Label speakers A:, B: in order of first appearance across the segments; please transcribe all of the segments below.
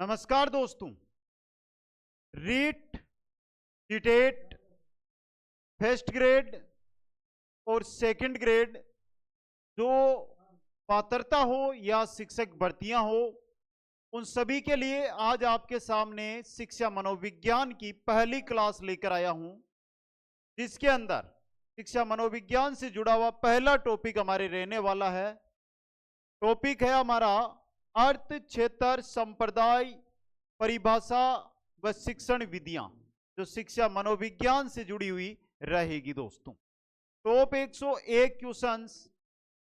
A: नमस्कार दोस्तों। REET, CTET, first grade और सेकंड ग्रेड जो पात्रता हो या शिक्षक भर्तियां हो, उन सभी के लिए आज आपके सामने शिक्षा मनोविज्ञान की पहली क्लास लेकर आया हूं, जिसके अंदर शिक्षा मनोविज्ञान से जुड़ा हुआ पहला टॉपिक हमारे रहने वाला है। टॉपिक है हमारा अर्थ, क्षेत्र, संप्रदाय, परिभाषा व शिक्षण विधियां, जो शिक्षा मनोविज्ञान से जुड़ी हुई रहेगी दोस्तों। टॉप 101 क्वेश्चंस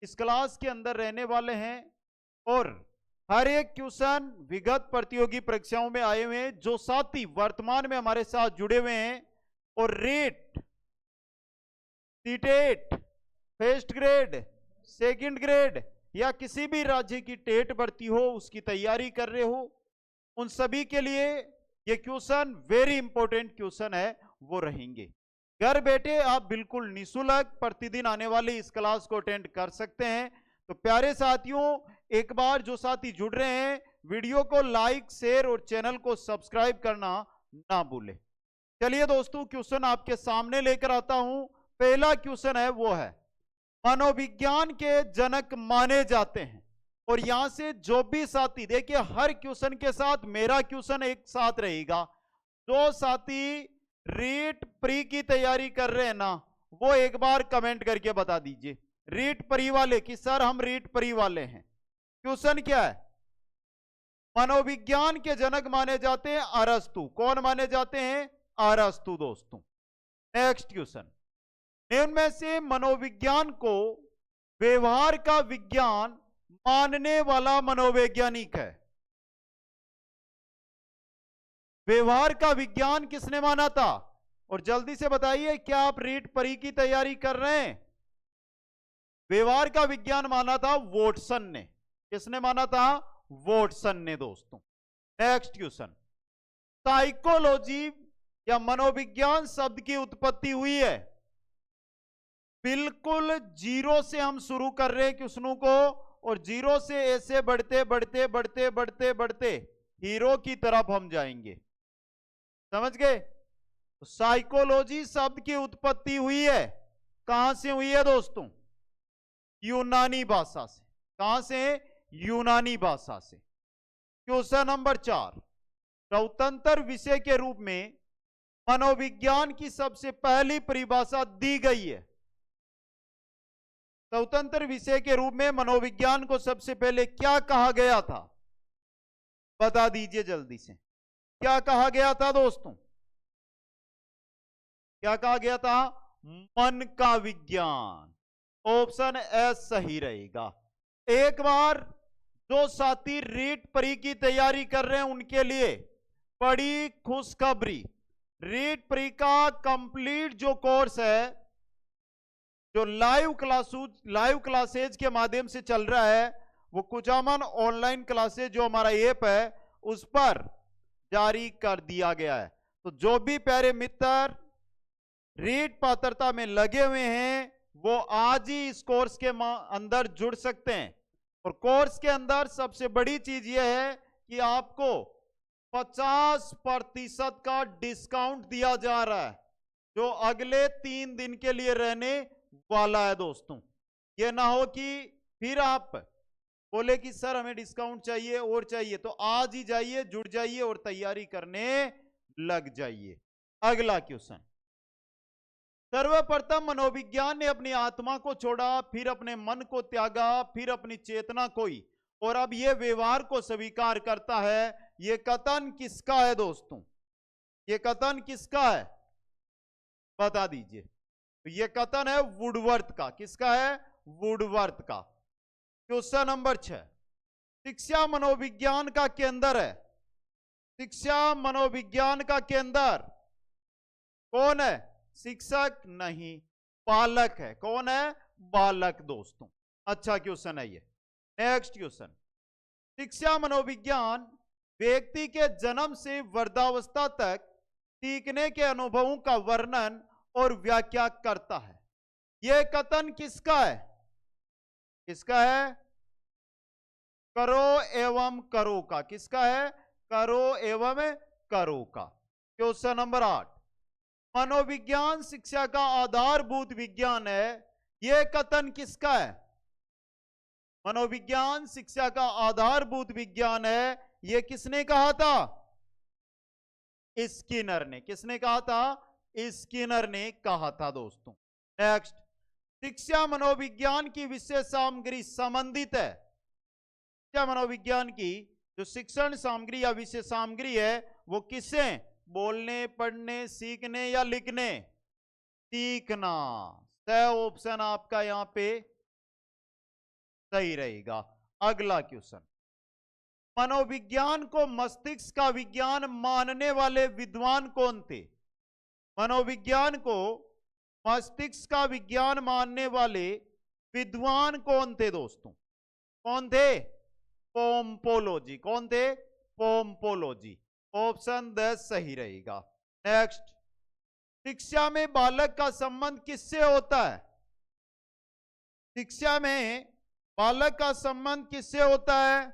A: इस क्लास के अंदर रहने वाले हैं और हर एक क्वेश्चन विगत प्रतियोगी परीक्षाओं में आए हुए हैं, जो साथी वर्तमान में हमारे साथ जुड़े हुए हैं और rate, CTET, first grade, second grade या किसी भी राज्य की टेट भर्ती हो उसकी तैयारी कर रहे हो, उन सभी के लिए ये क्वेश्चन वेरी इंपॉर्टेंट क्वेश्चन है, वो रहेंगे। घर बैठे आप बिल्कुल निःशुल्क प्रतिदिन आने वाली इस क्लास को अटेंड कर सकते हैं। तो प्यारे साथियों, एक बार जो साथी जुड़ रहे हैं, वीडियो को लाइक, शेयर और चैनल को सब्सक्राइब करना ना भूलें। चलिए दोस्तों, क्वेश्चन आपके सामने लेकर आता हूं। पहला क्वेश्चन है वो है, मनोविज्ञान के जनक माने जाते हैं। और यहां से जो भी साथी, देखिए हर क्वेश्चन के साथ मेरा क्वेश्चन एक साथ रहेगा। जो साथी रीट प्री की तैयारी कर रहे हैं ना, वो एक बार कमेंट करके बता दीजिए रीट प्री वाले कि सर हम रीट प्री वाले हैं। क्वेश्चन क्या है? मनोविज्ञान के जनक माने जाते हैं अरस्तु। कौन माने जाते हैं? अरस्तु दोस्तों। नेक्स्ट क्वेश्चन, निम्न में से मनोविज्ञान को व्यवहार का विज्ञान मानने वाला मनोवैज्ञानिक है। व्यवहार का विज्ञान किसने माना था? और जल्दी से बताइए, क्या आप रीट परी की तैयारी कर रहे हैं? व्यवहार का विज्ञान माना था वॉटसन ने। किसने माना था? वॉटसन ने दोस्तों। नेक्स्ट क्वेश्चन, साइकोलॉजी या मनोविज्ञान शब्द की उत्पत्ति हुई है। बिल्कुल जीरो से हम शुरू कर रहे हैं क्वेश्चनों को, और जीरो से ऐसे बढ़ते बढ़ते बढ़ते बढ़ते बढ़ते हीरो की तरफ हम जाएंगे। समझ गए? तो साइकोलॉजी शब्द की उत्पत्ति हुई है, कहां से हुई है दोस्तों? यूनानी भाषा से। कहां से? यूनानी भाषा से। क्वेश्चन नंबर 4, स्वतंत्र विषय के रूप में मनोविज्ञान की सबसे पहली परिभाषा दी गई है। स्वतंत्र विषय के रूप में मनोविज्ञान को सबसे पहले क्या कहा गया था? बता दीजिए जल्दी से, क्या कहा गया था दोस्तों? क्या कहा गया था? मन का विज्ञान। ऑप्शन एस सही रहेगा। एक बार जो साथी रीट परी की तैयारी कर रहे हैं उनके लिए बड़ी खुशखबरी, रीट परी का कंप्लीट जो कोर्स है, जो लाइव क्लासेज के माध्यम से चल रहा है, वो कुचामन ऑनलाइन क्लासेज जो हमारा ऐप है उस पर जारी कर दिया गया है। तो जो भी प्यारे मित्र रीट पात्रता में लगे हुए हैं वो आज ही इस कोर्स के अंदर जुड़ सकते हैं। और कोर्स के अंदर सबसे बड़ी चीज यह है कि आपको 50% का डिस्काउंट दिया जा रहा है, जो अगले 3 दिन के लिए रहने वाला है दोस्तों। ये ना हो कि फिर आप बोले कि सर हमें डिस्काउंट चाहिए और चाहिए, तो आज ही जाइए, जुड़ जाइए और तैयारी करने लग जाइए। अगला क्वेश्चन, सर्वप्रथम मनोविज्ञान ने अपनी आत्मा को छोड़ा, फिर अपने मन को त्यागा, फिर अपनी चेतना खोई और अब यह व्यवहार को स्वीकार करता है। यह कथन किसका है दोस्तों? यह कथन किसका है? बता दीजिए। तो यह कथन है वुडवर्थ का। किसका है? वुडवर्थ का। क्वेश्चन नंबर 6, शिक्षा मनोविज्ञान का केंद्र है। शिक्षा मनोविज्ञान का केंद्र कौन है? शिक्षक नहीं, बालक है। कौन है? बालक दोस्तों। अच्छा क्वेश्चन है ये। नेक्स्ट क्वेश्चन, शिक्षा मनोविज्ञान व्यक्ति के जन्म से वृद्धावस्था तक सीखने के अनुभवों का वर्णन और व्याख्या करता है। यह कथन किसका है? किसका है? करो एवं करो का। किसका है? करो एवं करो का। क्वेश्चन नंबर 8, मनोविज्ञान शिक्षा का आधारभूत विज्ञान है, यह कथन किसका है? मनोविज्ञान शिक्षा का आधारभूत विज्ञान है, यह किसने कहा था? स्किनर ने। किसने कहा था? स्किनर ने कहा था दोस्तों। नेक्स्ट, शिक्षा मनोविज्ञान की विषय सामग्री संबंधित है। शिक्षा मनोविज्ञान की जो शिक्षण सामग्री या विषय सामग्री है वो किससे? बोलने, पढ़ने, सीखने या लिखने? सीखना। ऑप्शन आपका यहां पे सही रहेगा। अगला क्वेश्चन, मनोविज्ञान को मस्तिष्क का विज्ञान मानने वाले विद्वान कौन थे? मनोविज्ञान को मस्तिष्क का विज्ञान मानने वाले विद्वान कौन थे दोस्तों? कौन थे? पोम्पोलॉजी। कौन थे? पोम्पोलॉजी। ऑप्शन 10 सही रहेगा। नेक्स्ट, शिक्षा में बालक का संबंध किससे होता है? शिक्षा में बालक का संबंध किससे होता है?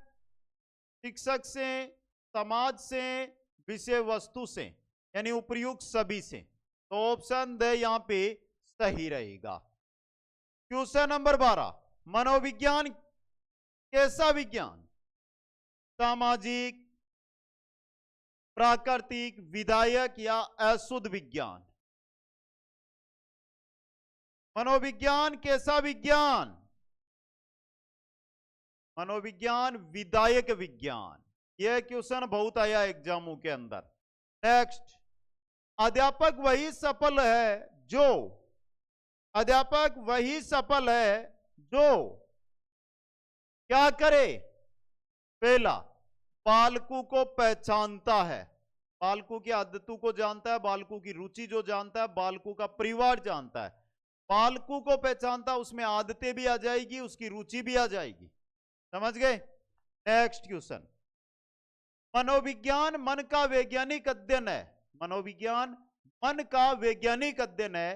A: शिक्षक से, समाज से, विषय वस्तु से, यानी उपयुक्त सभी से। तो ऑप्शन द यहां पे सही रहेगा। क्वेश्चन नंबर 12, मनोविज्ञान कैसा विज्ञान? सामाजिक, प्राकृतिक, विधायक या अशुद्ध विज्ञान? मनोविज्ञान कैसा विज्ञान? मनोविज्ञान विधायक विज्ञान। यह क्वेश्चन बहुत आया एग्जामों के अंदर। नेक्स्ट, अध्यापक वही सफल है जो, अध्यापक वही सफल है जो क्या करे? पहला, बालकों को पहचानता है, बालकों की आदतों को जानता है, बालकों की रुचि जो जानता है, बालकों का परिवार जानता है। बालकों को पहचानता, उसमें आदतें भी आ जाएगी, उसकी रुचि भी आ जाएगी। समझ गए? नेक्स्ट क्वेश्चन, मनोविज्ञान मन का वैज्ञानिक अध्ययन है। मनोविज्ञान मन का वैज्ञानिक अध्ययन है,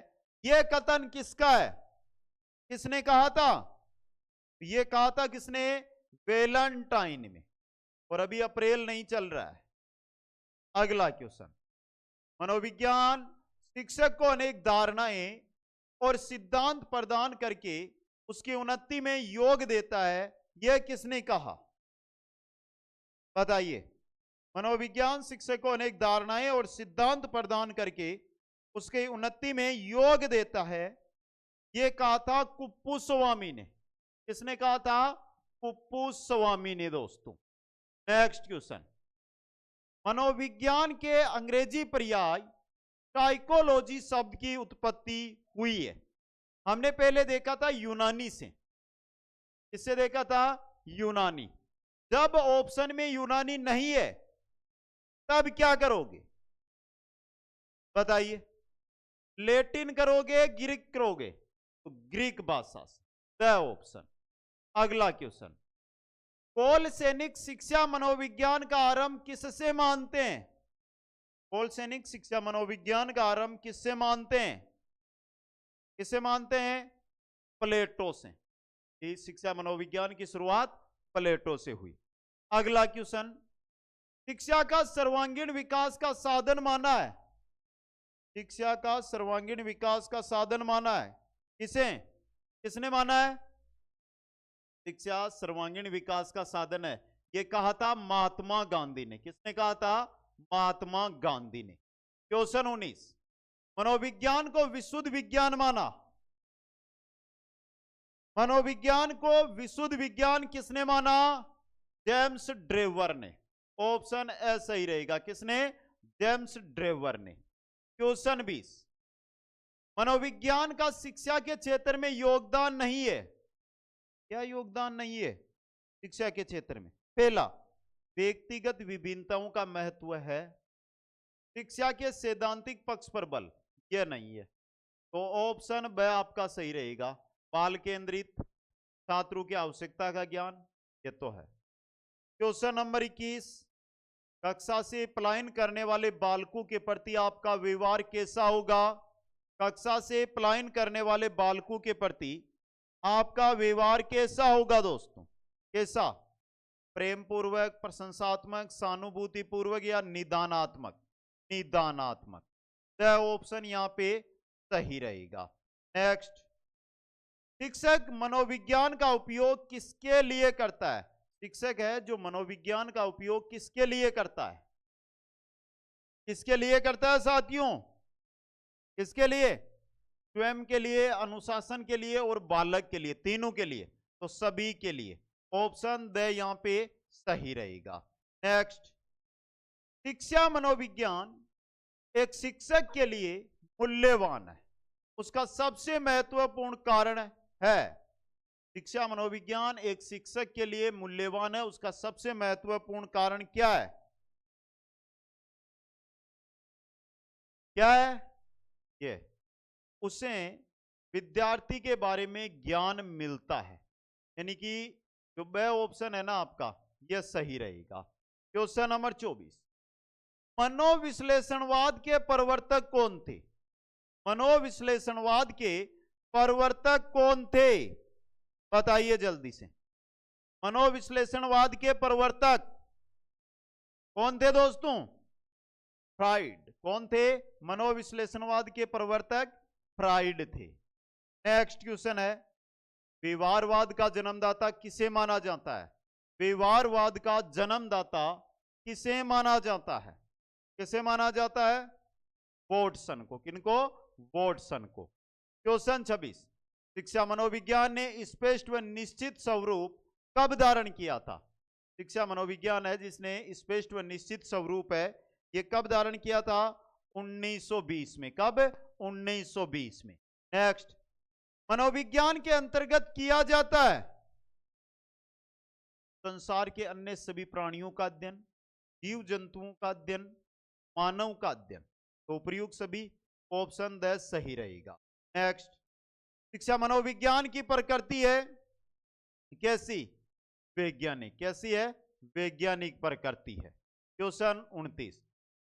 A: यह कथन किसका है? किसने कहा था? यह कहा था किसने? वैलेंटाइन में। और अभी अप्रैल नहीं चल रहा है। अगला क्वेश्चन, मनोविज्ञान शिक्षक को अनेक धारणाएं और सिद्धांत प्रदान करके उसकी उन्नति में योग देता है, यह किसने कहा? बताइए। मनोविज्ञान शिक्षक को अनेक धारणाएं और सिद्धांत प्रदान करके उसके उन्नति में योग देता है, यह कहा था कुप्पुस्वामी ने। किसने कहा था? कुप्पुस्वामी ने दोस्तों। नेक्स्ट क्वेश्चन, मनोविज्ञान के अंग्रेजी पर्याय साइकोलॉजी शब्द की उत्पत्ति हुई है। हमने पहले देखा था यूनानी से। किससे देखा था? यूनानी। जब ऑप्शन में यूनानी नहीं है तब क्या करोगे? बताइए। लैटिन करोगे, ग्रीक करोगे? तो ग्रीक भाषा से ऑप्शन। अगला क्वेश्चन, कोल सैनिक शिक्षा मनोविज्ञान का आरंभ किससे मानते हैं? कोल सैनिक शिक्षा मनोविज्ञान का आरंभ किससे मानते हैं? किससे मानते हैं? प्लेटो से। शिक्षा मनोविज्ञान की शुरुआत प्लेटो से हुई। अगला क्वेश्चन, शिक्षा का सर्वांगीण विकास का साधन माना है। शिक्षा का सर्वांगीण विकास का साधन माना है किसे? किसने माना है? शिक्षा सर्वांगीण विकास का साधन है, यह कहा था महात्मा गांधी ने। किसने कहा था? महात्मा गांधी ने। क्वेश्चन 19, मनोविज्ञान को विशुद्ध विज्ञान माना। मनोविज्ञान को विशुद्ध विज्ञान किसने माना? जेम्स ड्रेवर ने। ऑप्शन ए सही रहेगा। किसने? जेम्स ड्रेवर ने। क्वेश्चन 20, मनोविज्ञान का शिक्षा के क्षेत्र में योगदान नहीं है। क्या योगदान नहीं है शिक्षा के क्षेत्र में? पहला, व्यक्तिगत विभिन्नताओं का महत्व है। शिक्षा के सैद्धांतिक पक्ष पर बल, यह नहीं है। तो ऑप्शन ब आपका सही रहेगा। बाल केंद्रित, छात्रों की आवश्यकता का ज्ञान, ये तो है। क्वेश्चन नंबर 21, कक्षा से पलायन करने वाले बालकों के प्रति आपका व्यवहार कैसा होगा? कक्षा से पलायन करने वाले बालकों के प्रति आपका व्यवहार कैसा होगा दोस्तों? कैसा? प्रेम पूर्वक, प्रशंसात्मक, सहानुभूति पूर्वक या निदानात्मक? निदानात्मक। द ऑप्शन यहां पे सही रहेगा। नेक्स्ट, शिक्षक मनोविज्ञान का उपयोग किसके लिए करता है? शिक्षक है जो मनोविज्ञान का उपयोग किसके लिए करता है? किसके लिए करता है साथियों? किसके लिए? स्वयं के लिए, अनुशासन के लिए और बालक के लिए, तीनों के लिए, तो सभी के लिए। ऑप्शन द यहां पे सही रहेगा। नेक्स्ट, शिक्षा मनोविज्ञान एक शिक्षक के लिए मूल्यवान है, उसका सबसे महत्वपूर्ण कारण है। शिक्षा मनोविज्ञान एक शिक्षक के लिए मूल्यवान है, उसका सबसे महत्वपूर्ण कारण क्या है? क्या है ये? उसे विद्यार्थी के बारे में ज्ञान मिलता है, यानी कि जो ब ऑप्शन है ना आपका, यह सही रहेगा। क्वेश्चन नंबर 24, मनोविश्लेषणवाद के प्रवर्तक कौन थे? मनोविश्लेषणवाद के प्रवर्तक कौन थे? बताइए जल्दी से। मनोविश्लेषणवाद के प्रवर्तक कौन थे दोस्तों? फ्राइड। कौन थे? मनोविश्लेषणवाद के प्रवर्तक फ्राइड थे। नेक्स्ट क्वेश्चन है, व्यवहारवाद का जन्मदाता किसे माना जाता है? व्यवहारवाद का जन्मदाता किसे माना जाता है? किसे माना जाता है? वॉटसन को। किनको? वॉटसन को। क्वेश्चन 26, शिक्षा मनोविज्ञान ने स्पष्ट व निश्चित स्वरूप कब धारण किया था? शिक्षा मनोविज्ञान है जिसने स्पष्ट व निश्चित स्वरूप है, ये कब धारण किया था? 1920 में। कब? 1920 में। नेक्स्ट, मनोविज्ञान के अंतर्गत किया जाता है संसार के अन्य सभी प्राणियों का अध्ययन, जीव जंतुओं का अध्ययन, मानव का अध्ययन, तो प्रयुक्त सभी। ऑप्शन द सही रहेगा। नेक्स्ट, शिक्षा मनोविज्ञान की प्रकृति है कैसी? वैज्ञानिक। कैसी है? वैज्ञानिक प्रकृति है। क्वेश्चन 29,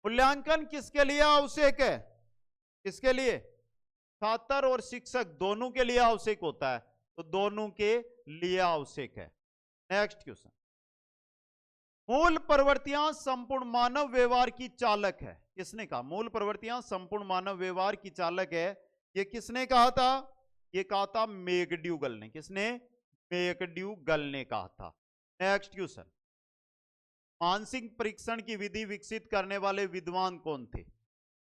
A: मूल्यांकन किसके लिए आवश्यक है? किसके लिए? छात्र और शिक्षक दोनों के लिए आवश्यक होता है, तो दोनों के लिए आवश्यक है। नेक्स्ट क्वेश्चन, मूल प्रवृत्तियां संपूर्ण मानव व्यवहार की चालक है। किसने कहा? मूल प्रवृत्तियां संपूर्ण मानव व्यवहार की चालक है, ये किसने कहा था? ये कहा था मैकड्यूगल ने। किसने? मैकड्यूगल ने कहा था। नेक्स्ट क्वेश्चन, मानसिक परीक्षण की विधि विकसित करने वाले विद्वान कौन थे?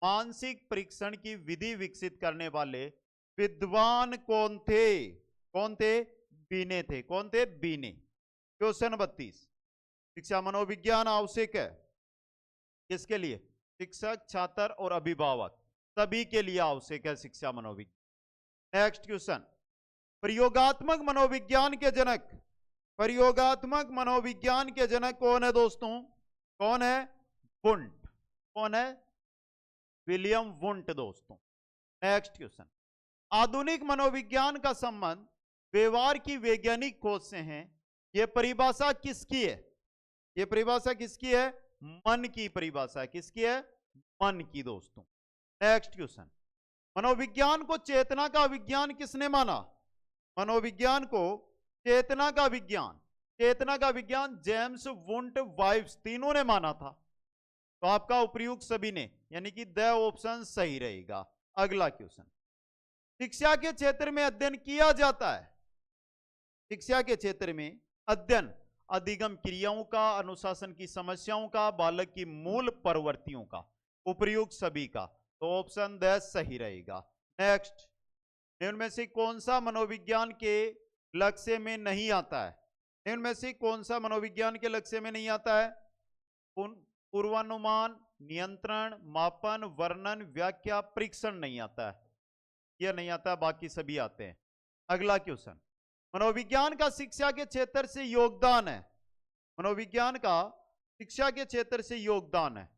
A: मानसिक परीक्षण की विधि विकसित करने वाले विद्वान कौन थे? कौन थे? बीने थे। कौन थे? बीने। क्वेश्चन 32, शिक्षा मनोविज्ञान आवश्यक है किसके लिए? शिक्षक, छात्र और अभिभावक, सभी के लिए आवश्यक है शिक्षा मनोविज्ञान। नेक्स्ट क्वेश्चन, प्रयोगात्मक मनोविज्ञान के जनक, प्रयोगात्मक मनोविज्ञान के जनक कौन है दोस्तों? कौन है? वुंट। कौन है? विलियम वुंट दोस्तों। नेक्स्ट क्वेश्चन, आधुनिक मनोविज्ञान का संबंध व्यवहार की वैज्ञानिक खोज से है, यह परिभाषा किसकी है? यह परिभाषा किसकी है? मन की परिभाषा है। किसकी है? मन की दोस्तों। नेक्स्ट क्वेश्चन, मनोविज्ञान को चेतना का विज्ञान किसने माना? मनोविज्ञान को चेतना का विज्ञान, चेतना का विज्ञान जेम्स वुंट वाइव्स, तीनों ने माना था, तो आपका उपयुक्त सभी ने, यानी कि द ऑप्शन सही रहेगा। अगला क्वेश्चन, शिक्षा के क्षेत्र में अध्ययन किया जाता है, शिक्षा के क्षेत्र में अध्ययन अधिगम क्रियाओं का, अनुशासन की समस्याओं का, बालक की मूल प्रवृत्तियों का, उपयुक्त सभी का, तो ऑप्शन द सही रहेगा। नेक्स्ट, इनमें से कौन सा मनोविज्ञान के लक्ष्य में नहीं आता है? इनमें से कौन सा मनोविज्ञान के लक्ष्य में नहीं आता है? पूर्वानुमान, नियंत्रण, मापन, वर्णन, व्याख्या, परीक्षण नहीं आता है, यह नहीं आता, बाकी सभी आते हैं। अगला क्वेश्चन, मनोविज्ञान का शिक्षा के क्षेत्र से योगदान है, मनोविज्ञान का शिक्षा के क्षेत्र से योगदान है,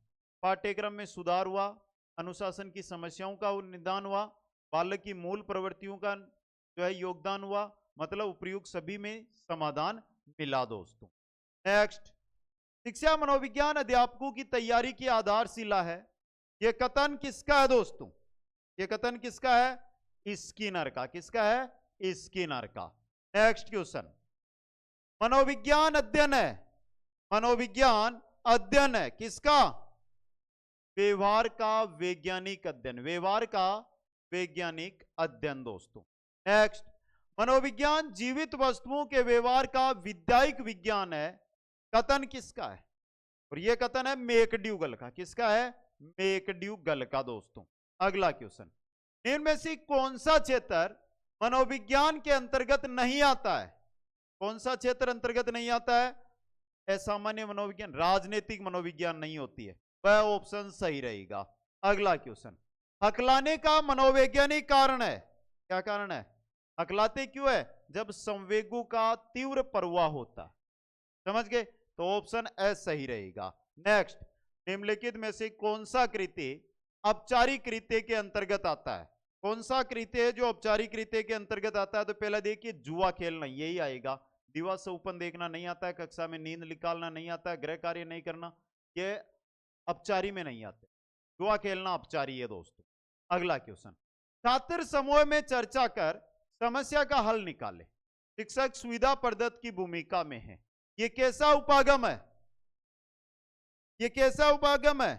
A: पाठ्यक्रम में सुधार हुआ, अनुशासन की समस्याओं का निदान हुआ, बालक की मूल प्रवृत्तियों का जो है योगदान हुआ, मतलब उपयुक्त सभी में समाधान मिला दोस्तों। नेक्स्ट, शिक्षा मनोविज्ञान अध्यापकों की तैयारी की आधारशिला है, यह कथन किसका है दोस्तों? यह कथन किसका है? स्किनर का। किसका है? स्किनर का। नेक्स्ट क्वेश्चन, मनोविज्ञान अध्ययन है मनोविज्ञान अध्ययन है किसका? व्यवहार का वैज्ञानिक अध्ययन, व्यवहार का वैज्ञानिक अध्ययन दोस्तों। नेक्स्ट, मनोविज्ञान जीवित वस्तुओं के व्यवहार का विधायक विज्ञान है। कथन किसका है? और यह कथन है मैकड्यूगल का। किसका है? मैकड्यूगल का दोस्तों। अगला क्वेश्चन, इनमें से कौन सा क्षेत्र मनोविज्ञान के अंतर्गत नहीं आता है? कौन सा क्षेत्र अंतर्गत नहीं आता है? असामान्य मनोविज्ञान, राजनीतिक मनोविज्ञान नहीं होती है, वह ऑप्शन सही रहेगा। अगला क्वेश्चन, हकलाने का मनोवैज्ञानिक कारण है। क्या कारण है? हकलाते क्यों है? जब संवेगों का तीव्र प्रवाह होता है। समझ गए? तो ऑप्शन ए सही रहेगा। नेक्स्ट, निम्नलिखित में से कौन सा कृत्य औपचारिक कृत्य के अंतर्गत आता है? कौन सा कृत्य है जो औपचारिक कृत्य के अंतर्गत आता है? तो पहला देखिए, जुआ खेलना, यही आएगा। दिवा सौपन देखना नहीं आता है, कक्षा में नींद निकालना नहीं आता है, गृह कार्य नहीं करना, ये औपचारी में नहीं आते। जुआ खेलना औपचारी है दोस्तों। अगला क्वेश्चन, छात्र समूह में चर्चा कर समस्या का हल निकाले, शिक्षक सुविधा प्रदत्त की भूमिका में है। ये कैसा उपागम है? ये कैसा उपागम है?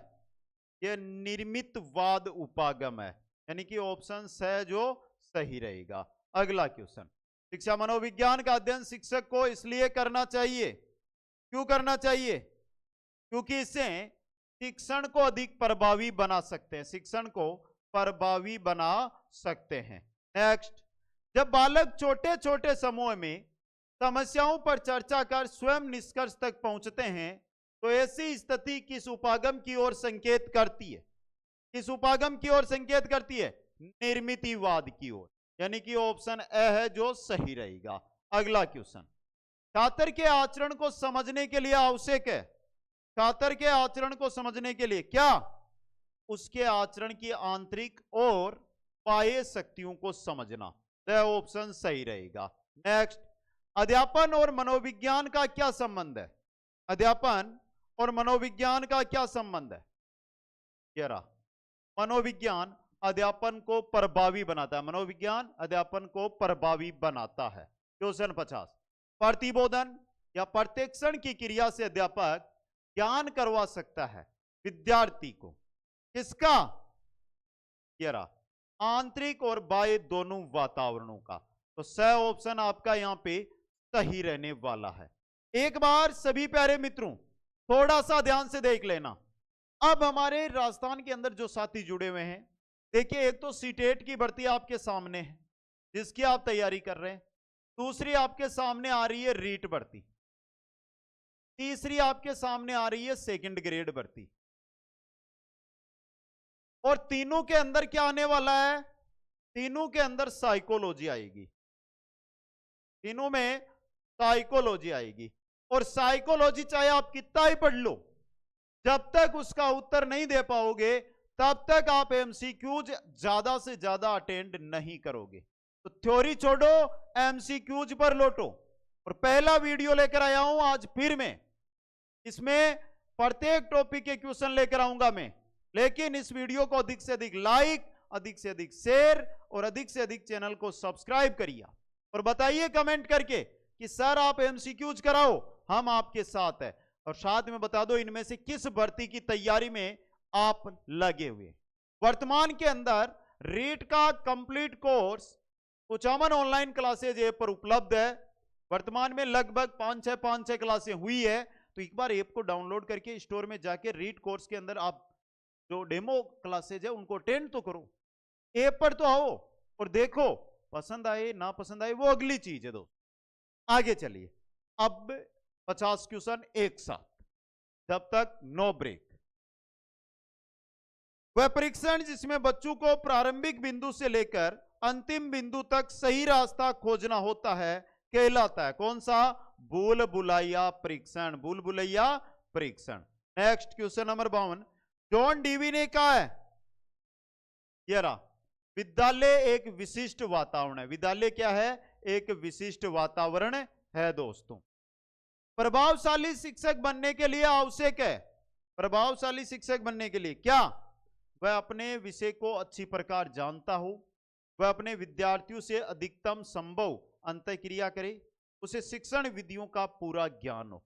A: ये निर्मितवाद उपागम है, यानी कि ऑप्शन है जो सही रहेगा। अगला क्वेश्चन, शिक्षा मनोविज्ञान का अध्ययन शिक्षक को इसलिए करना चाहिए। क्यों करना चाहिए? क्योंकि इससे शिक्षण को अधिक प्रभावी बना सकते हैं, शिक्षण को प्रभावी बना सकते हैं। नेक्स्ट, जब बालक छोटे छोटे समूह में समस्याओं पर चर्चा कर स्वयं निष्कर्ष तक पहुंचते हैं, तो ऐसी स्थिति किस उपागम की ओर संकेत करती है? किस उपागम की ओर संकेत करती है? निर्मितिवाद की ओर, यानी कि ऑप्शन ए है जो सही रहेगा। अगला क्वेश्चन, छात्र के आचरण को समझने के लिए आवश्यक है। छात्र के आचरण को समझने के लिए क्या? उसके आचरण की आंतरिक और बाह्य शक्तियों को समझना, यह ऑप्शन सही रहेगा। नेक्स्ट, अध्यापन और मनोविज्ञान का क्या संबंध है? अध्यापन और मनोविज्ञान का क्या संबंध है? कह रहा, मनोविज्ञान अध्यापन को प्रभावी बनाता है, मनोविज्ञान अध्यापन को प्रभावी बनाता है। क्वेश्चन 50, प्रतिबोधन या प्रत्यक्षण की क्रिया से अध्यापक ज्ञान करवा सकता है विद्यार्थी को। किसका? कह रहा, आंतरिक और बाह्य दोनों वातावरणों का। तो स ऑप्शन आपका यहां पे सही रहने वाला है। एक बार सभी प्यारे मित्रों थोड़ा सा ध्यान से देख लेना। अब हमारे राजस्थान के अंदर जो साथी जुड़े हुए हैं, देखिए, एक तो सीटेट की भर्ती आपके सामने है जिसकी आप तैयारी कर रहे हैं, दूसरी आपके सामने आ रही है रीट भर्ती, तीसरी आपके सामने आ रही है सेकंड ग्रेड भर्ती, और तीनों के अंदर क्या आने वाला है? तीनों के अंदर साइकोलॉजी आएगी, तीनों में साइकोलॉजी आएगी। और साइकोलॉजी चाहे आप कितना ही पढ़ लो, जब तक उसका उत्तर नहीं दे पाओगे तब तक आप एमसीक्यूज ज्यादा से ज्यादा अटेंड नहीं करोगे। तो थ्योरी छोड़ो, एमसीक्यूज पर लौटो। और पहला वीडियो लेकर आया हूं आज फिर मैं, इसमें प्रत्येक टॉपिक के क्वेश्चन लेकर आऊंगा मैं, लेकिन इस वीडियो को अधिक से अधिक लाइक, अधिक से अधिक शेयर और अधिक से अधिक चैनल को सब्सक्राइब करिए और बताइए कमेंट करके कि सर आप एमसीक्यूज कराओ, हम आपके साथ हैं। और साथ में बता दो इनमें से किस भर्ती की तैयारी में आप लगे हुए। वर्तमान के अंदर रीट का complete course Kuchaman online classes app पर उपलब्ध है। वर्तमान में लगभग 5-6 क्लासें हुई है। तो एक बार ऐप को डाउनलोड करके स्टोर में जाके रीट कोर्स के अंदर आप जो डेमो क्लासेज है उनको अटेंड तो करो, ऐप पर तो आओ और देखो, पसंद आए ना पसंद आए वो अगली चीज है। दोस्तों आगे चलिए, अब 50 क्वेश्चन एक साथ, जब तक नो ब्रेक। वह परीक्षण जिसमें बच्चों को प्रारंभिक बिंदु से लेकर अंतिम बिंदु तक सही रास्ता खोजना होता है कहलाता है कौन सा? भूल भुलैया परीक्षण, भूल भुलैया परीक्षण। Next question number 52, John Dewey ने कहा है, ये रहा, विद्यालय एक विशिष्ट वातावरण है। विद्यालय क्या है? एक विशिष्ट वातावरण है दोस्तों। प्रभावशाली शिक्षक बनने के लिए आवश्यक है, प्रभावशाली शिक्षक बनने के लिए क्या? वह अपने विषय को अच्छी प्रकार जानता हो, वह अपने विद्यार्थियों से अधिकतम संभव अंतःक्रिया करे, उसे शिक्षण विधियों का पूरा ज्ञान हो।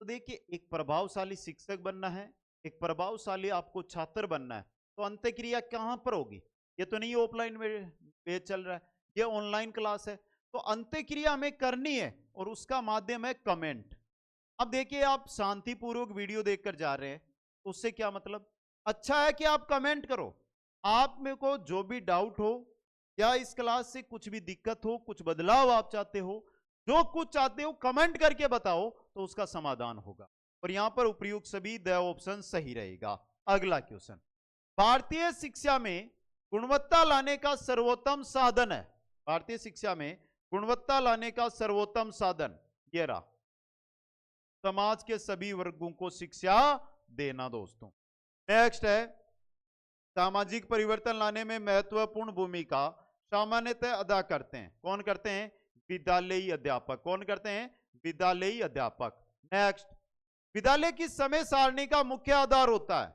A: तो देखिए, एक प्रभावशाली शिक्षक बनना है, एक प्रभावशाली आपको छात्र बनना है, तो अंत्यक्रिया कहां पर होगी? ये तो नहीं ऑफलाइन में पे चल रहा है, ये ऑनलाइन क्लास है। तो अंत्यक्रिया हमें करनी है और उसका माध्यम है कमेंट। अब देखिए, आप शांतिपूर्वक वीडियो देखकर जा रहे हैं, उससे क्या मतलब? अच्छा है कि आप कमेंट करो। आप में को जो भी डाउट हो या इस क्लास से कुछ भी दिक्कत हो, कुछ बदलाव आप चाहते हो, जो कुछ चाहते हो कमेंट करके बताओ, तो उसका समाधान होगा। और यहां पर उपयुक्त सभी द ऑप्शन सही रहेगा। अगला क्वेश्चन, भारतीय शिक्षा में गुणवत्ता लाने का सर्वोत्तम साधन है। भारतीय शिक्षा में गुणवत्ता लाने का सर्वोत्तम साधन ये रहा, समाज के सभी वर्गों को शिक्षा देना। दोस्तों, नेक्स्ट है, सामाजिक परिवर्तन लाने में महत्वपूर्ण भूमिका सामान्यतः अदा करते हैं। कौन करते हैं? विद्यालयी अध्यापक। कौन करते हैं? विद्यालयी अध्यापक। नेक्स्ट, विद्यालय की समय सारणी का मुख्य आधार होता है।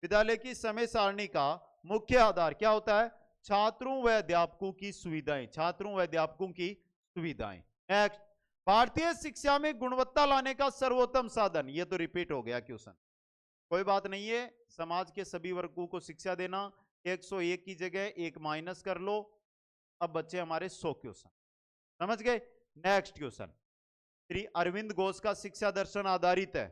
A: विद्यालय की समय सारणी का मुख्य आधार क्या होता है? छात्रों व अध्यापकों की सुविधाएं। छात्रों व अध्यापकों की सुविधाएं। नेक्स्ट, भारतीय शिक्षा में गुणवत्ता लाने का सर्वोत्तम साधन, ये तो रिपीट हो गया क्वेश्चन, कोई बात नहीं है। समाज के सभी वर्गों को शिक्षा देना, 101 की जगह 1 माइनस कर लो, अब बच्चे हमारे 100 क्वेश्चन। समझ गए? नेक्स्ट क्वेश्चन, श्री अरविंद घोष का शिक्षा दर्शन आधारित है।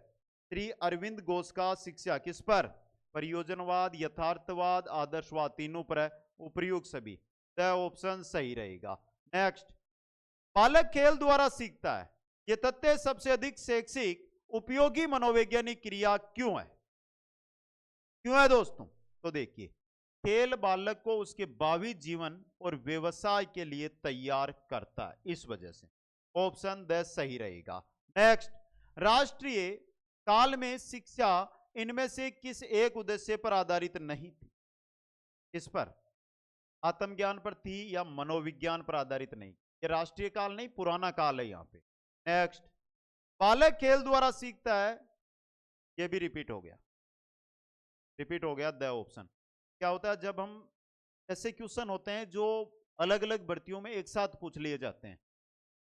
A: श्री अरविंद घोष का शिक्षा किस पर? परियोजनवाद, यथार्थवाद, आदर्शवाद, तीनों पर है। उपयुक्त सभी, द ऑप्शन सही रहेगा। नेक्स्ट, बालक खेल द्वारा सीखता है, यह तथ्य सबसे अधिक शैक्षिक उपयोगी मनोवैज्ञानिक क्रिया क्यों है? क्यों है दोस्तों? तो देखिए, खेल बालक को उसके भावी जीवन और व्यवसाय के लिए तैयार करता है, इस वजह से ऑप्शन द सही रहेगा। नेक्स्ट, राष्ट्रीय काल में शिक्षा इनमें से किस एक उद्देश्य पर आधारित नहीं थी? इस पर आत्मज्ञान पर थी या मनोविज्ञान पर आधारित नहीं? ये राष्ट्रीय काल नहीं, पुराना काल है यहां पे। नेक्स्ट, बालक खेल द्वारा सीखता है, ये भी रिपीट हो गया, रिपीट हो गया द ऑप्शन। क्या होता है जब हम ऐसे क्वेश्चन होते हैं जो अलग अलग भर्तियों में एक साथ पूछ लिए जाते हैं,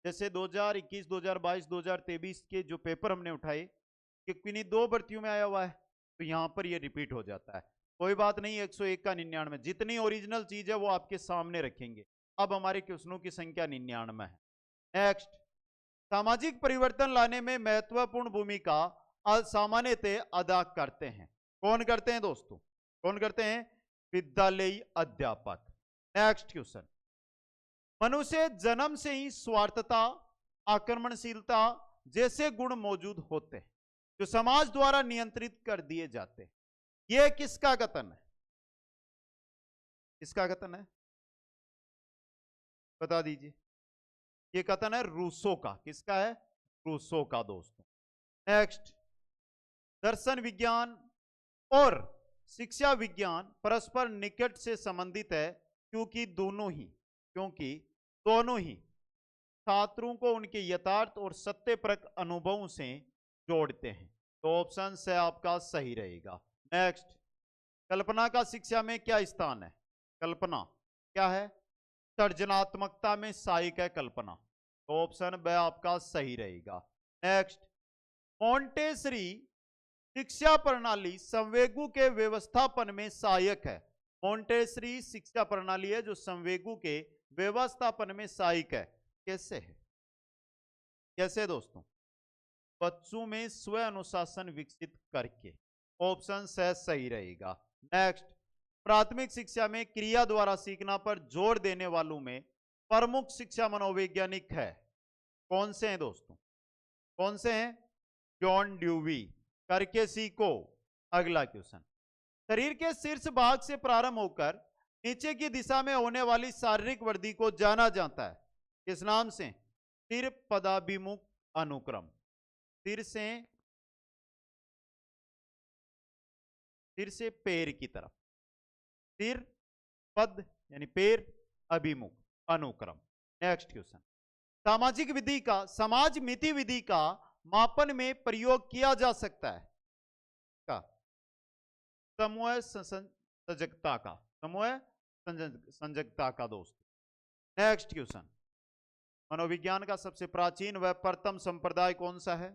A: जैसे 2021, 2022, 2023 के जो पेपर हमने उठाए, कि किन्हीं 2 भर्तियों में आया हुआ है, तो यहां पर ये रिपीट हो जाता है। कोई बात नहीं, 101 का 99, जितनी ओरिजिनल चीज है वो आपके सामने रखेंगे। अब हमारे क्वेश्चनों की संख्या 99 है। नेक्स्ट, सामाजिक परिवर्तन लाने में महत्वपूर्ण भूमिका सामान्यतः अदा करते हैं। कौन करते हैं दोस्तों? कौन करते हैं? विद्यालयी अध्यापक। नेक्स्ट क्वेश्चन, मनुष्य जन्म से ही स्वार्थता, आक्रमणशीलता जैसे गुण मौजूद होते हैं, जो समाज द्वारा नियंत्रित कर दिए जाते हैं। यह किसका कथन है? किसका कथन है? बता दीजिए। ये कथन है रूसो का। किसका है? रूसो का दोस्तों। नेक्स्ट, दर्शन विज्ञान और शिक्षा विज्ञान परस्पर निकट से संबंधित है, क्योंकि दोनों ही छात्रों को उनके यथार्थ और सत्यपरक अनुभवों से जोड़ते हैं। तो ऑप्शन से आपका सही रहेगा। नेक्स्ट, कल्पना का शिक्षा में क्या स्थान है? कल्पना क्या है? सृजनात्मकता में सहायक है कल्पना। तो ऑप्शन ब आपका सही रहेगा। नेक्स्ट, मॉन्टेसरी शिक्षा प्रणाली संवेगों के व्यवस्थापन में सहायक है। मॉन्टेसरी शिक्षा प्रणाली है जो संवेगों के व्यवस्थापन में सहायक है। कैसे है? कैसे दोस्तों? बच्चों में स्व अनुशासन विकसित करके। ऑप्शन से सही रहेगा। नेक्स्ट, प्राथमिक शिक्षा में क्रिया द्वारा सीखना पर जोर देने वालों में प्रमुख शिक्षा मनोवैज्ञानिक है। कौन से हैं दोस्तों? कौन से हैं? John dewy. करके सीखो। अगला क्वेश्चन, शरीर के शीर्ष भाग से प्रारंभ होकर नीचे की दिशा में होने वाली शारीरिक वृद्धि को जाना जाता है किस नाम से? सिर पदाभिमुख अनुक्रम। सिर से पैर की तरफ, सिर पद यानी पैर, अभिमुख, अनुक्रम। नेक्स्ट क्वेश्चन, समाज मिति विधि का मापन में प्रयोग किया जा सकता है का? समूह संयोजकता का। समूह संयोजकता का दोस्तों। नेक्स्ट क्वेश्चन, मनोविज्ञान का सबसे प्राचीन व प्रथम संप्रदाय कौन सा है?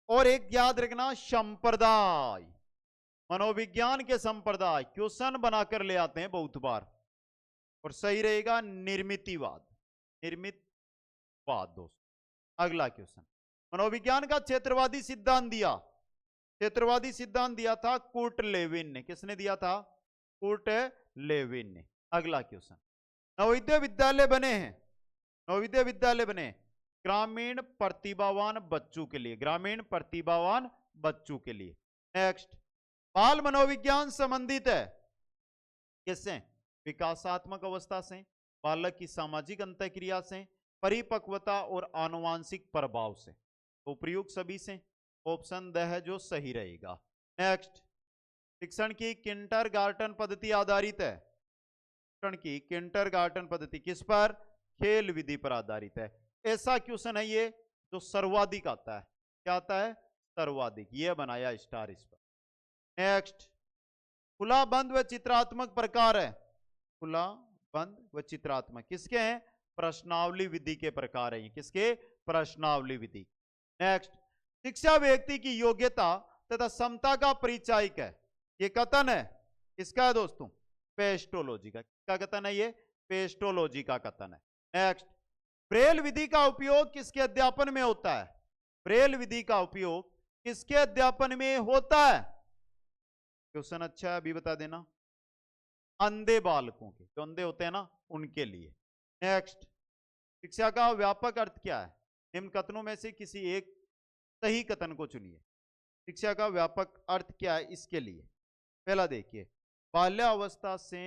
A: और एक याद रखना संप्रदाय, मनोविज्ञान के संप्रदाय क्वेश्चन बनाकर ले आते हैं बहुत बार, और सही रहेगा निर्मितिवाद, निर्मितवाद दोस्तों। अगला क्वेश्चन, मनोविज्ञान का क्षेत्रवादी सिद्धांत दिया, क्षेत्रवादी सिद्धांत दिया था कुर्ट लेविन ने। किसने दिया था? कुर्ट लेविन ने। अगला क्वेश्चन, नवोदय विद्यालय बने हैं, नवोदय विद्यालय बने ग्रामीण प्रतिभावान बच्चों के लिए, ग्रामीण प्रतिभावान बच्चों के लिए। नेक्स्ट, बाल मनोविज्ञान संबंधित है किससे? विकासात्मक अवस्था से, बालक की सामाजिक अंतःक्रिया से, परिपक्वता और आनुवांशिक प्रभाव से। तो प्रयुक्त सभी से, ऑप्शन द है जो सही रहेगा। नेक्स्ट, शिक्षण की किंडरगार्टन पद्धति आधारित है, शिक्षण की किंडरगार्टन पद्धति किस पर? खेल विधि पर आधारित है। ऐसा क्वेश्चन है ये जो सर्वाधिक आता है। क्या आता है? सर्वाधिक। ये बनाया स्टार इस पर। नेक्स्ट, खुला बंद व चित्रात्मक प्रकार है, खुला बंद व चित्रात्मक किसके हैं? प्रश्नावली विधि के प्रकार है। किसके? प्रश्नावली विधि। नेक्स्ट, शिक्षा व्यक्ति की योग्यता तथा क्षमता का परिचायक है। ये कथन है किसका है दोस्तों? पेस्टोलॉजी का। किसका कथन है ये? पेस्टोलॉजी का कथन है। नेक्स्ट, ब्रेल विधि का उपयोग किसके अध्यापन में होता है? ब्रेल विधि का उपयोग किसके अध्यापन में होता है? क्वेश्चन अच्छा है, अभी बता देना। अंधे बालकों के, जो अंधे होते हैं ना, उनके लिए। नेक्स्ट, शिक्षा का व्यापक अर्थ क्या है? निम्न कथनों में से किसी एक सही कथन को चुनिए। शिक्षा का व्यापक अर्थ क्या है इसके लिए? पहला देखिए, बाल्यावस्था से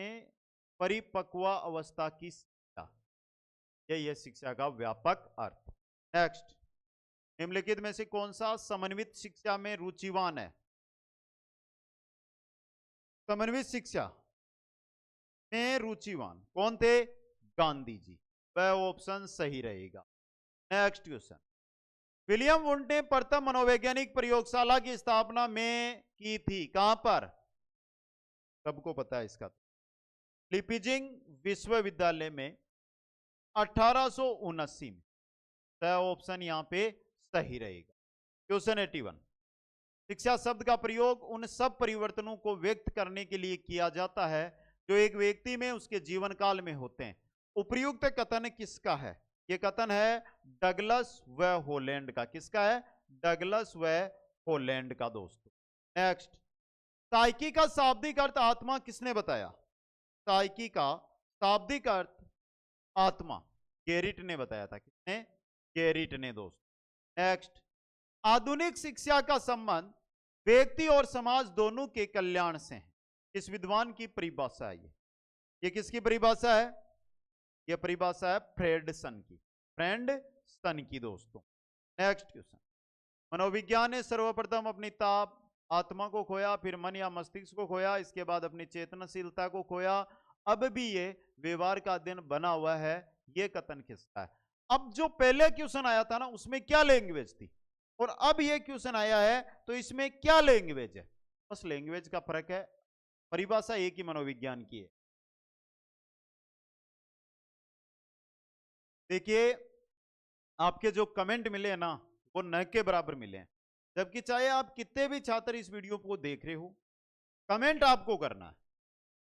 A: परिपक्व अवस्था की शिक्षा, यही है शिक्षा का व्यापक अर्थ। नेक्स्ट, निम्नलिखित में से कौन सा समन्वित शिक्षा में रुचिवान है? समन्वित शिक्षा में रुचिवान कौन थे? गांधी जी। वह ऑप्शन सही रहेगा। नेक्स्ट क्वेश्चन, विलियम वुंड ने प्रथम मनोवैज्ञानिक प्रयोगशाला की स्थापना में की थी, कहां पर? सबको पता है इसका। लिपिजिंग विश्वविद्यालय में 1879 में। ऑप्शन यहां पे सही रहेगा। क्वेश्चन 81, शिक्षा शब्द का प्रयोग उन सब परिवर्तनों को व्यक्त करने के लिए किया जाता है जो एक व्यक्ति में उसके जीवन काल में होते हैं। उपयुक्त कथन किसका है? यह कथन है डगलस व हॉलैंड का। किसका है? डगलस व हॉलैंड का दोस्तों। नेक्स्ट, साइकी का शाब्दिक अर्थ आत्मा किसने बताया? साइकी का शाब्दिक अर्थ आत्मा गेरिट ने बताया था। किसने? गेरिट ने दोस्तों। नेक्स्ट, आधुनिक शिक्षा का संबंध व्यक्ति और समाज दोनों के कल्याण से है। इस विद्वान की परिभाषा है ये किसकी परिभाषा है? ये परिभाषा है फ्रेडसन की, फ्रेडसन की दोस्तों। नेक्स्ट क्वेश्चन, मनोविज्ञान ने सर्वप्रथम अपनी ताप आत्मा को खोया, फिर मन या मस्तिष्क को खोया, इसके बाद अपनी चेतनशीलता को खोया, अब भी ये व्यवहार का अध्ययन बना हुआ है। ये कथन किसका है? अब जो पहले क्वेश्चन आया था ना, उसमें क्या लैंग्वेज थी, और अब ये क्वेश्चन आया है तो इसमें क्या लैंग्वेज है? बस लैंग्वेज का फर्क है, परिभाषा एक ही मनोविज्ञान की है। देखिए, आपके जो कमेंट मिले हैं ना, वो न के बराबर मिले हैं, जबकि चाहे आप कितने भी छात्र इस वीडियो को देख रहे हो, कमेंट आपको करना है।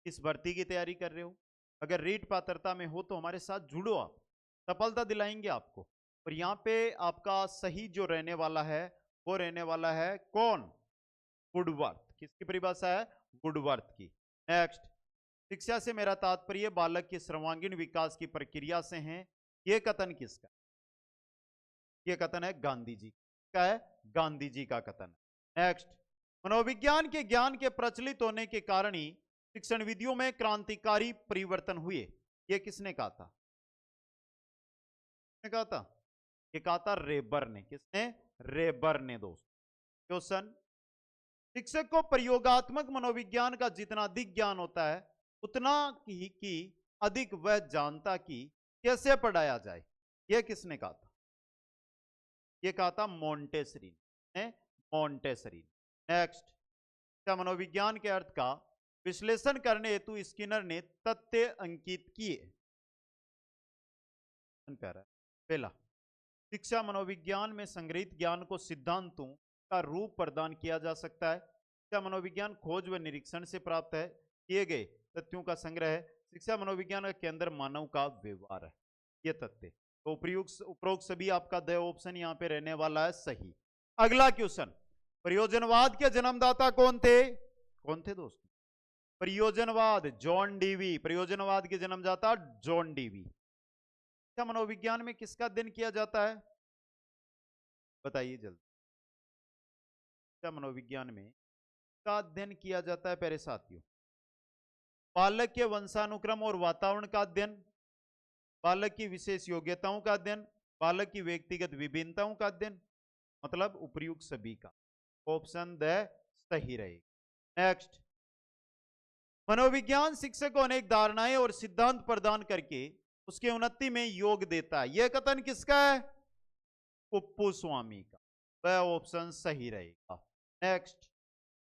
A: किस भर्ती की तैयारी कर रहे हो, अगर रीट पात्रता में हो तो हमारे साथ जुड़ो, आप सफलता दिलाएंगे आपको। और यहाँ पे आपका सही जो रहने वाला है वो रहने वाला है कौन? वुडवर्थ। किसकी परिभाषा है? वुडवर्थ की। नेक्स्ट, शिक्षा से मेरा तात्पर्य बालक के सर्वांगीण विकास की प्रक्रिया से है। यह कथन किसका? यह कथन है गांधी जी का, है गांधी जी का कथन। नेक्स्ट, मनोविज्ञान के ज्ञान के प्रचलित होने के कारण ही शिक्षण विधियों में क्रांतिकारी परिवर्तन हुए। यह किसने कहा था? किसने कहा था? यह कहा था रेबर ने। किसने? रेबर ने दोस्त। क्वेश्चन, शिक्षक को प्रयोगात्मक मनोविज्ञान का जितना अधिक ज्ञान होता है उतना ही अधिक वह जानता कि कैसे पढ़ाया जाए। यह किसने कहा था? यह कहा था मोंटेसरी ने, मोंटेसरी। नेक्स्ट, मनोविज्ञान के अर्थ का विश्लेषण करने हेतु स्किनर ने तथ्य अंकित किए। पहला, शिक्षा मनोविज्ञान में संग्रहित ज्ञान को सिद्धांतों का रूप प्रदान किया जा सकता है। शिक्षा मनोविज्ञान खोज व निरीक्षण से प्राप्त है किए गए तथ्यों का संग्रह है। शिक्षा मनोविज्ञान का केंद्र मानव का व्यवहार है। ये तथ्य तो उपरोक्त सभी आपका द ऑप्शन यहाँ पे रहने वाला है सही। अगला क्वेश्चन, प्रयोजनवाद के जन्मदाता कौन थे? कौन थे दोस्त? प्रयोजनवाद, जॉन डीवी। प्रयोजनवाद के जन्मदाता जॉन डीवी। क्या मनोविज्ञान में किसका अध्ययन किया जाता है? बताइए जल्दी। क्या मनोविज्ञान में का अध्ययन किया जाता है प्यारे साथियों? बालक के वंशानुक्रम और वातावरण का अध्ययन, बालक की विशेष योग्यताओं का अध्ययन, बालक की व्यक्तिगत विभिन्नताओं का अध्ययन, मतलब उपर्युक्त सभी का। ऑप्शन द सही रहेगा। नेक्स्ट, मनोविज्ञान शिक्षक को अनेक धारणाएं और सिद्धांत प्रदान करके उसके उन्नति में योग देता है। यह कथन किसका है? कुप्पू स्वामी का। वह ऑप्शन सही रहेगा। नेक्स्ट,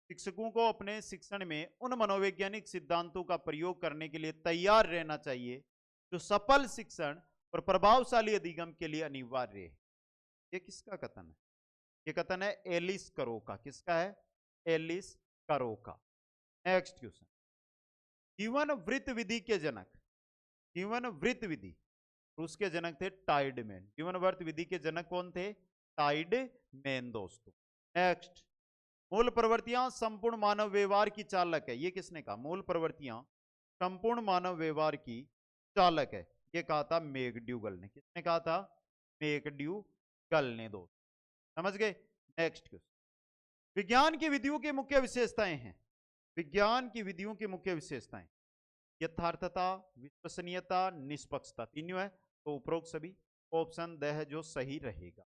A: शिक्षकों को अपने शिक्षण में उन मनोवैज्ञानिक सिद्धांतों का प्रयोग करने के लिए तैयार रहना चाहिए जो सफल शिक्षण और प्रभावशाली अधिगम के लिए अनिवार्य है। यह किसका कथन है? यह कथन है एलिस करो का। किसका है? एलिस करो का। नेक्स्ट क्वेश्चन, जीवन वृत्त विधि के जनक, जीवन वृत्त विधि उसके जनक थे टाइडमैन। जीवन वृत्त विधि के जनक कौन थे? टाइडमैन दोस्तों। नेक्स्ट, मूल प्रवृत्तियां संपूर्ण मानव व्यवहार की चालक है। ये किसने कहा? मूल प्रवृत्तियां संपूर्ण मानव व्यवहार की चालक है। ये कहा था मैकडूगल ने। किसने कहा था? मैकडूगल ने दोस्त। समझ गए? नेक्स्ट क्वेश्चन, विज्ञान की विधियों की मुख्य विशेषताएं हैं। विज्ञान की विधियों की मुख्य विशेषताएं यथार्थता, विश्वसनीयता, निष्पक्षता, तीनों है। तो उपरोक्त सभी ऑप्शन द है जो सही रहेगा।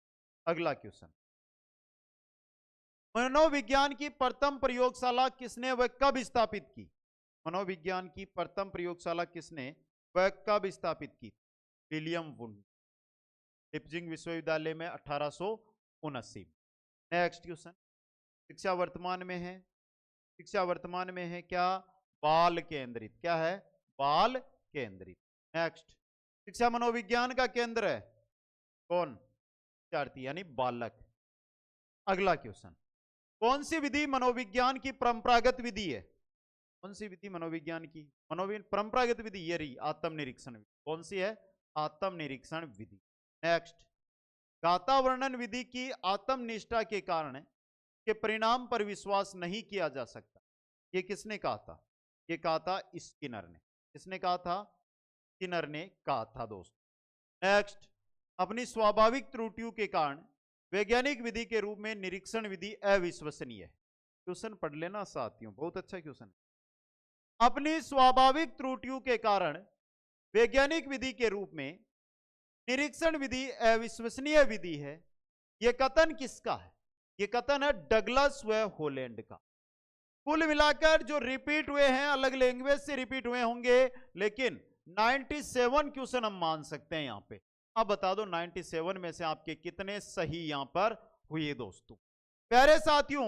A: अगला क्वेश्चन, मनोविज्ञान की प्रथम प्रयोगशाला किसने व कब स्थापित की? मनोविज्ञान की प्रथम प्रयोगशाला किसने व कब स्थापित की? विलियम वुंड, लिप्जिंग विश्वविद्यालय में 1879। नेक्स्ट क्वेश्चन, शिक्षा वर्तमान में है, शिक्षा वर्तमान में है क्या? बाल केंद्रित। क्या है? बाल केंद्रित। नेक्स्ट, शिक्षा मनोविज्ञान का केंद्र है कौन? विद्यार्थी यानी बालक। अगला क्वेश्चन, कौन सी विधि मनोविज्ञान की परंपरागत विधि है? कौन सी विधि मनोविज्ञान की परंपरागत विधि? ये रही आत्मनिरीक्षण विधि। कौन सी है? आत्मनिरीक्षण विधि। नेक्स्ट, गाथा वर्णन विधि की आत्मनिष्ठा के कारण के परिणाम पर विश्वास नहीं किया जा सकता। ये किसने कहा था? ये कहा था स्किनर ने। किसने कहा था? स्किनर ने कहा था दोस्त। नेक्स्ट, अपनी स्वाभाविक त्रुटियों के कारण वैज्ञानिक विधि के रूप में निरीक्षण विधि अविश्वसनीय है। क्वेश्चन पढ़ लेना साथियों, बहुत अच्छा क्वेश्चन है। अपनी स्वाभाविक त्रुटियों के कारण वैज्ञानिक विधि के रूप में निरीक्षण विधि अविश्वसनीय विधि है। यह कथन किसका है? यह कथन है डगलस व हॉलैंड का। कुल मिलाकर जो रिपीट हुए हैं, अलग लैंग्वेज से रिपीट हुए होंगे, लेकिन 97 क्वेश्चन हम मान सकते हैं यहां पे। अब बता दो 97 में से आपके कितने सही यहां पर हुए दोस्तों। प्यारे साथियों,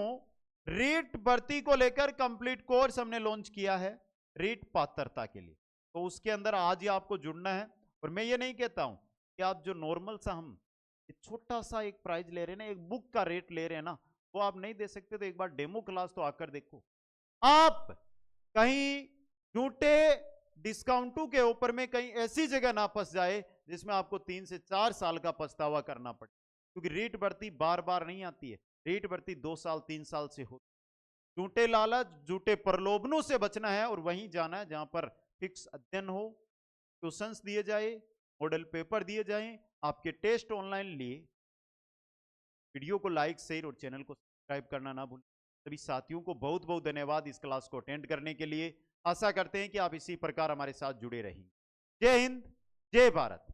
A: रीट भर्ती को लेकर कंप्लीट कोर्स हमने लॉन्च किया है रीट पात्रता के लिए। तो उसके अंदर आज ही आपको जुड़ना है। और मैं ये नहीं कहता हूं कि आप जो नॉर्मल सा हम छोटा सा एक प्राइज ले रहे हैं ना, एक बुक का रेट ले रहे हैं ना, वो आप नहीं दे सकते। तो एक बार डेमो क्लास तो आकर देखो। आप कहीं झूठे डिस्काउंटों के ऊपर में कहीं ऐसी जगह ना फंस जाए जिसमें आपको 3 से 4 साल का पछतावा करना पड़े। क्योंकि रीट भर्ती बार बार नहीं आती है। रीट भर्ती 2 साल 3 साल से होती। झूठे लालच, झूठे प्रलोभनों से बचना है और वहीं जाना है जहां पर फिक्स अध्ययन हो, क्वेश्चंस दिए जाए, मॉडल पेपर दिए जाएं, आपके टेस्ट ऑनलाइन लिए। वीडियो को लाइक, शेयर और चैनल को सब्सक्राइब करना ना भूलें। सभी साथियों को बहुत बहुत धन्यवाद इस क्लास को अटेंड करने के लिए। आशा करते हैं कि आप इसी प्रकार हमारे साथ जुड़े रहेंगे। जय हिंद, जय भारत।